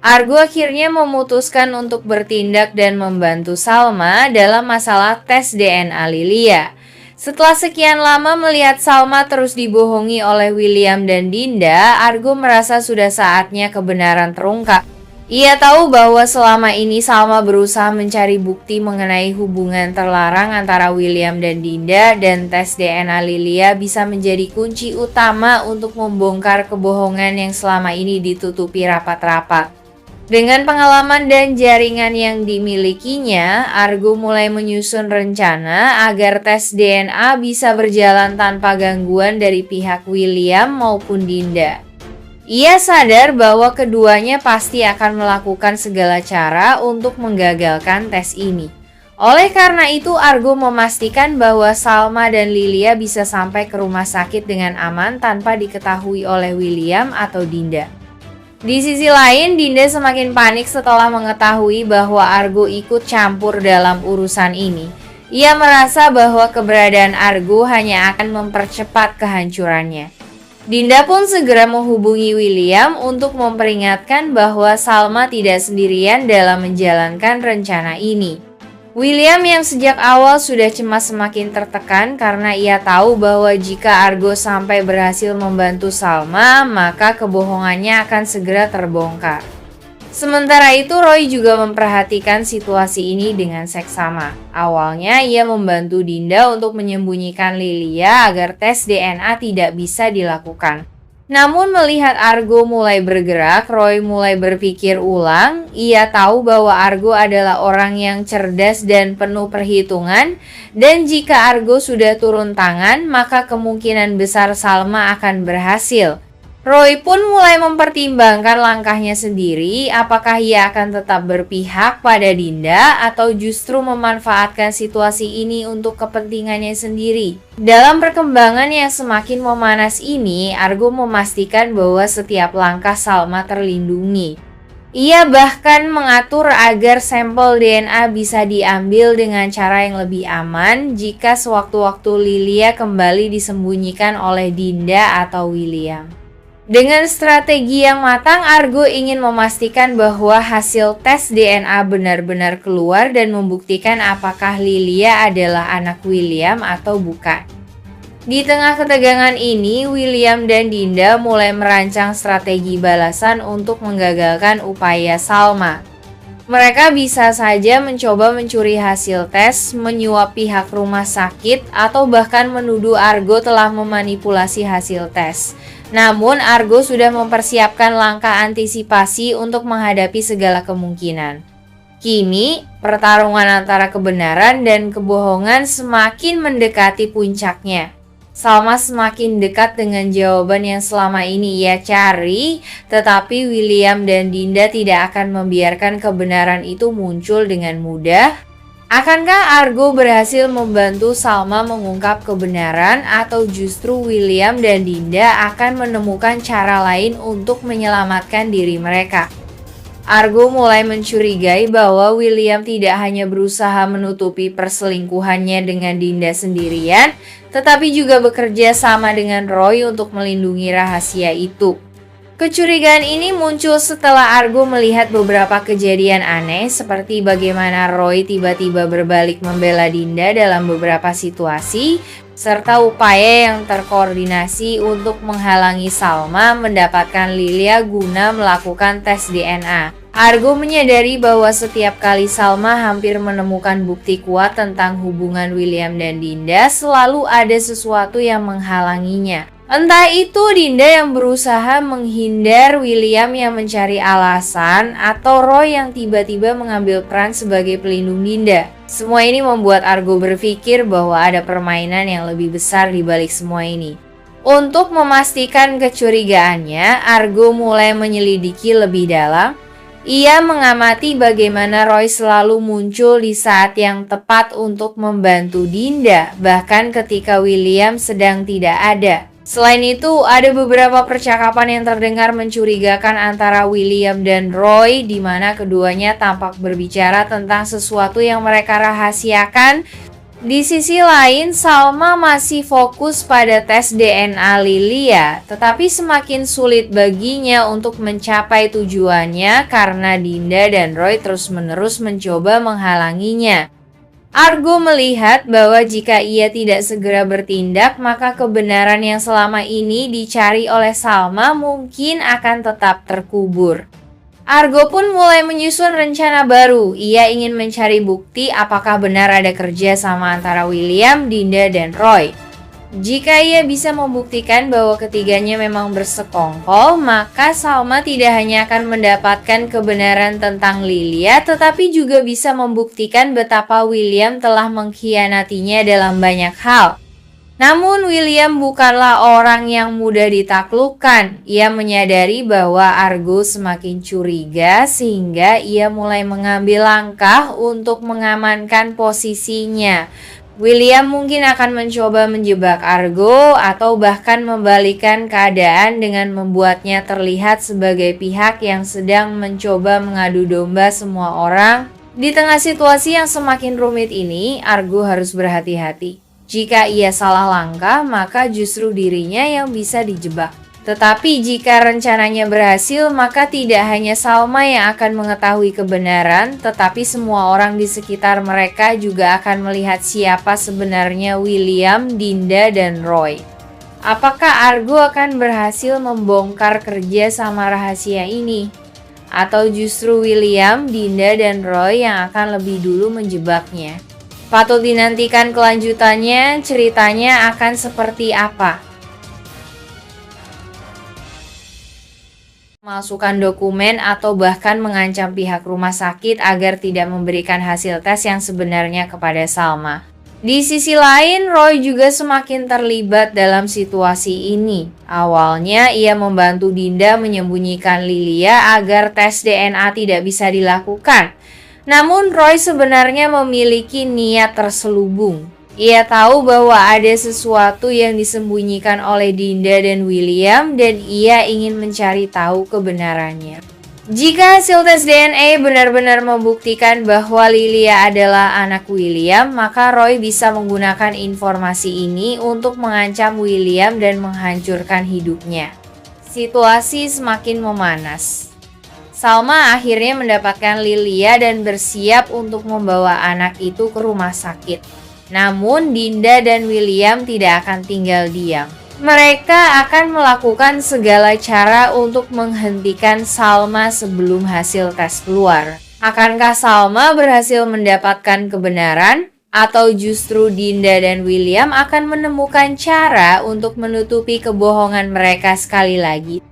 Argo akhirnya memutuskan untuk bertindak dan membantu Salma dalam masalah tes DNA Lilia. Setelah sekian lama melihat Salma terus dibohongi oleh William dan Dinda, Argo merasa sudah saatnya kebenaran terungkap. Ia tahu bahwa selama ini Salma berusaha mencari bukti mengenai hubungan terlarang antara William dan Dinda, dan tes DNA Lilia bisa menjadi kunci utama untuk membongkar kebohongan yang selama ini ditutupi rapat-rapat. Dengan pengalaman dan jaringan yang dimilikinya, Argo mulai menyusun rencana agar tes DNA bisa berjalan tanpa gangguan dari pihak William maupun Dinda. Ia sadar bahwa keduanya pasti akan melakukan segala cara untuk menggagalkan tes ini. Oleh karena itu, Argo memastikan bahwa Salma dan Lilia bisa sampai ke rumah sakit dengan aman tanpa diketahui oleh William atau Dinda. Di sisi lain, Dinda semakin panik setelah mengetahui bahwa Argo ikut campur dalam urusan ini. Ia merasa bahwa keberadaan Argo hanya akan mempercepat kehancurannya. Dinda pun segera menghubungi William untuk memperingatkan bahwa Salma tidak sendirian dalam menjalankan rencana ini. William yang sejak awal sudah cemas semakin tertekan karena ia tahu bahwa jika Argo sampai berhasil membantu Salma, maka kebohongannya akan segera terbongkar. Sementara itu, Roy juga memperhatikan situasi ini dengan seksama. Awalnya ia membantu Dinda untuk menyembunyikan Lilia agar tes DNA tidak bisa dilakukan. Namun melihat Argo mulai bergerak, Roy mulai berpikir ulang. Ia tahu bahwa Argo adalah orang yang cerdas dan penuh perhitungan, dan jika Argo sudah turun tangan, maka kemungkinan besar Salma akan berhasil. Roy pun mulai mempertimbangkan langkahnya sendiri, apakah ia akan tetap berpihak pada Dinda atau justru memanfaatkan situasi ini untuk kepentingannya sendiri. Dalam perkembangan yang semakin memanas ini, Argo memastikan bahwa setiap langkah Salma terlindungi. Ia bahkan mengatur agar sampel DNA bisa diambil dengan cara yang lebih aman jika sewaktu-waktu Lilia kembali disembunyikan oleh Dinda atau William. Dengan strategi yang matang, Argo ingin memastikan bahwa hasil tes DNA benar-benar keluar dan membuktikan apakah Lilia adalah anak William atau bukan. Di tengah ketegangan ini, William dan Dinda mulai merancang strategi balasan untuk menggagalkan upaya Salma. Mereka bisa saja mencoba mencuri hasil tes, menyuap pihak rumah sakit, atau bahkan menuduh Argo telah memanipulasi hasil tes. Namun, Argo sudah mempersiapkan langkah antisipasi untuk menghadapi segala kemungkinan. Kini, pertarungan antara kebenaran dan kebohongan semakin mendekati puncaknya. Salma semakin dekat dengan jawaban yang selama ini ia cari, tetapi William dan Dinda tidak akan membiarkan kebenaran itu muncul dengan mudah. Akankah Argo berhasil membantu Salma mengungkap kebenaran, atau justru William dan Dinda akan menemukan cara lain untuk menyelamatkan diri mereka? Argo mulai mencurigai bahwa William tidak hanya berusaha menutupi perselingkuhannya dengan Dinda sendirian, tetapi juga bekerja sama dengan Roy untuk melindungi rahasia itu. Kecurigaan ini muncul setelah Argo melihat beberapa kejadian aneh, seperti bagaimana Roy tiba-tiba berbalik membela Dinda dalam beberapa situasi, serta upaya yang terkoordinasi untuk menghalangi Salma mendapatkan Lilia guna melakukan tes DNA. Argo menyadari bahwa setiap kali Salma hampir menemukan bukti kuat tentang hubungan William dan Dinda, selalu ada sesuatu yang menghalanginya. Entah itu Dinda yang berusaha menghindar, William yang mencari alasan, atau Roy yang tiba-tiba mengambil peran sebagai pelindung Dinda. Semua ini membuat Argo berpikir bahwa ada permainan yang lebih besar di balik semua ini. Untuk memastikan kecurigaannya, Argo mulai menyelidiki lebih dalam. Ia mengamati bagaimana Roy selalu muncul di saat yang tepat untuk membantu Dinda, bahkan ketika William sedang tidak ada. Selain itu, ada beberapa percakapan yang terdengar mencurigakan antara William dan Roy, di mana keduanya tampak berbicara tentang sesuatu yang mereka rahasiakan. Di sisi lain, Salma masih fokus pada tes DNA Lilia, tetapi semakin sulit baginya untuk mencapai tujuannya karena Dinda dan Roy terus-menerus mencoba menghalanginya. Argo melihat bahwa jika ia tidak segera bertindak, maka kebenaran yang selama ini dicari oleh Salma mungkin akan tetap terkubur. Argo pun mulai menyusun rencana baru. Ia ingin mencari bukti apakah benar ada kerja sama antara William, Dinda, dan Roy. Jika ia bisa membuktikan bahwa ketiganya memang bersekongkol, maka Salma tidak hanya akan mendapatkan kebenaran tentang Lilia, tetapi juga bisa membuktikan betapa William telah mengkhianatinya dalam banyak hal. Namun William bukanlah orang yang mudah ditaklukkan. Ia menyadari bahwa Argo semakin curiga sehingga ia mulai mengambil langkah untuk mengamankan posisinya. William mungkin akan mencoba menjebak Argo atau bahkan membalikkan keadaan dengan membuatnya terlihat sebagai pihak yang sedang mencoba mengadu domba semua orang. Di tengah situasi yang semakin rumit ini, Argo harus berhati-hati. Jika ia salah langkah, maka justru dirinya yang bisa dijebak. Tetapi jika rencananya berhasil, maka tidak hanya Salma yang akan mengetahui kebenaran, tetapi semua orang di sekitar mereka juga akan melihat siapa sebenarnya William, Dinda, dan Roy. Apakah Argo akan berhasil membongkar kerja sama rahasia ini? Atau justru William, Dinda, dan Roy yang akan lebih dulu menjebaknya? Patut dinantikan kelanjutannya, ceritanya akan seperti apa. Memasukkan dokumen atau bahkan mengancam pihak rumah sakit agar tidak memberikan hasil tes yang sebenarnya kepada Salma. Di sisi lain, Roy juga semakin terlibat dalam situasi ini. Awalnya, ia membantu Dinda menyembunyikan Lilia agar tes DNA tidak bisa dilakukan. Namun Roy sebenarnya memiliki niat terselubung. Ia tahu bahwa ada sesuatu yang disembunyikan oleh Dinda dan William dan ia ingin mencari tahu kebenarannya. Jika hasil tes DNA benar-benar membuktikan bahwa Lilia adalah anak William, maka Roy bisa menggunakan informasi ini untuk mengancam William dan menghancurkan hidupnya. Situasi semakin memanas. Salma akhirnya mendapatkan Lilia dan bersiap untuk membawa anak itu ke rumah sakit. Namun Dinda dan William tidak akan tinggal diam. Mereka akan melakukan segala cara untuk menghentikan Salma sebelum hasil tes keluar. Akankah Salma berhasil mendapatkan kebenaran? Atau justru Dinda dan William akan menemukan cara untuk menutupi kebohongan mereka sekali lagi?